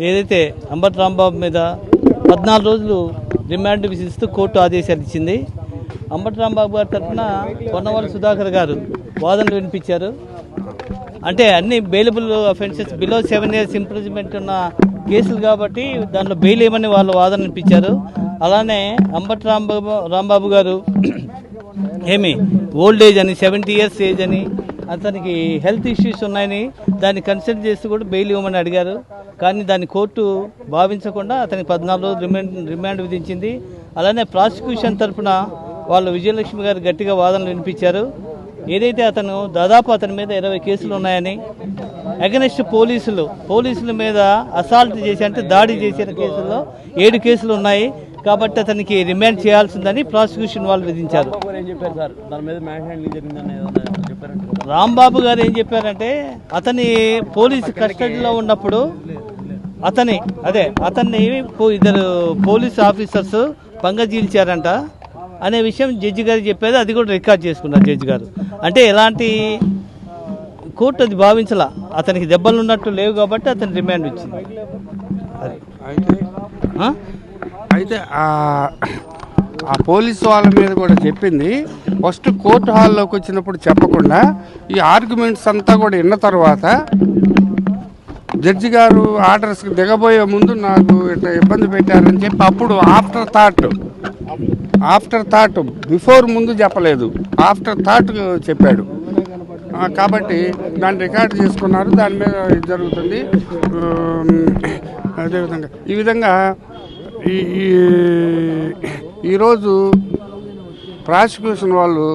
ఏదైతే అంబటి రాంబాబు మీద 14 రోజులు రిమాండ్ విధిస్తూ కోర్టు ఆదేశాలు ఇచ్చింది. అంబటి రాంబాబు గారి తరఫున పొన్నవాళ్ళ సుధాకర్ గారు వాదనలు వినిపించారు. అంటే అన్ని bailable offences below 7 years imprisonment ఉన్న కేసులు కాబట్టి దాంట్లో బెయిల్ ఏమని వాళ్ళు వాదన వినిపించారు. అలానే అంబటి రాంబాబు గారు ఏమి ఓల్డ్ ఏజ్ అని 70 years ఏజ్ అని అతనికి హెల్త్ ఇష్యూస్ ఉన్నాయని దాన్ని కన్సిడర్ చేస్తూ కూడా బెయిల్ ఇవ్వమని అడిగారు. కానీ దాన్ని కోర్టు భావించకుండా అతనికి 14 రోజులు రిమాండ్ విధించింది. అలానే ప్రాసిక్యూషన్ తరఫున వాళ్ళు విజయలక్ష్మి గారు గట్టిగా వాదనలు వినిపించారు. ఏదైతే దాదాపు అతని మీద 20 కేసులు ఉన్నాయని, అగెనిస్ట్ పోలీసుల మీద అసాల్ట్ చేసి అంటే దాడి చేసిన కేసుల్లో 7 కేసులు ఉన్నాయి కాబట్టి అతనికి రిమాండ్ చేయాల్సిందని ప్రాసిక్యూషన్ వాళ్ళు విధించారు. రాంబాబు గారు ఏం చెప్పారంటే అతని పోలీసు కస్టడీలో ఉన్నప్పుడు అతన్ని ఇద్దరు పోలీస్ ఆఫీసర్స్ పంగజీల్చారంట అనే విషయం జడ్జి గారు చెప్పేది, అది కూడా రికార్డ్ చేసుకున్నారు జడ్జి గారు. అంటే ఎలాంటి కోర్టు అది భావించలా, అతనికి దెబ్బలు ఉన్నట్టు లేవు కాబట్టి అతని రిమాండ్ ఇచ్చింది. అయితే ఆ పోలీసు వాళ్ళ మీద కూడా చెప్పింది ఫస్ట్ కోర్టు హాల్లోకి వచ్చినప్పుడు చెప్పకుండా ఈ ఆర్గ్యుమెంట్స్ అంతా కూడా విన్న తర్వాత జడ్జి గారు ఆర్డర్స్కి దిగబోయే ముందు నాకు ఇట్లా ఇబ్బంది పెట్టారని చెప్పి అప్పుడు ఆఫ్టర్ థాట్ బిఫోర్ ముందు చెప్పలేదు, ఆఫ్టర్ థాట్ చెప్పాడు. కాబట్టి దాన్ని రికార్డ్ చేసుకున్నారు, దాని మీద ఇది జరుగుతుంది. అదేవిధంగా ఈ విధంగా ఈరోజు ప్రాసిక్యూషన్ వాళ్ళు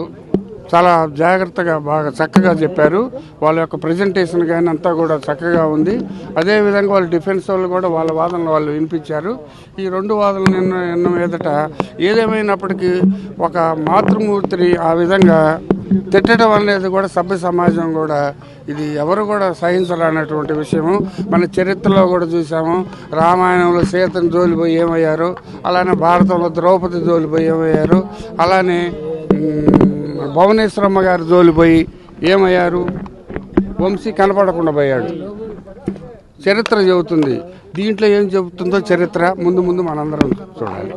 చాలా జాగ్రత్తగా బాగా చక్కగా చెప్పారు. వాళ్ళ యొక్క ప్రజెంటేషన్ కానీ అంతా కూడా చక్కగా ఉంది. అదేవిధంగా వాళ్ళ డిఫెన్స్ వాళ్ళు కూడా వాళ్ళ వాదనలు వాళ్ళు వినిపించారు. ఈ 2 వాదనలు నిన్న మీదట ఏదేమైనప్పటికీ ఒక మాతృమూర్తిని ఆ విధంగా తిట్టడం అనేది కూడా సభ్య సమాజం కూడా ఇది ఎవరు కూడా సహించాలన్నటువంటి విషయము. మన చరిత్రలో కూడా చూసాము. రామాయణంలో సీతను జోలిపోయి ఏమయ్యారు, అలానే భారతంలో ద్రౌపది జోలిపోయి ఏమయ్యారు, అలానే భువనేశ్వరమ్మ గారు జోలిపోయి ఏమయ్యారు, వంశీ కనపడకుండా పోయాడు. చరిత్ర చెబుతుంది. దీంట్లో ఏం చెబుతుందో చరిత్ర ముందు మనందరం చూడాలి.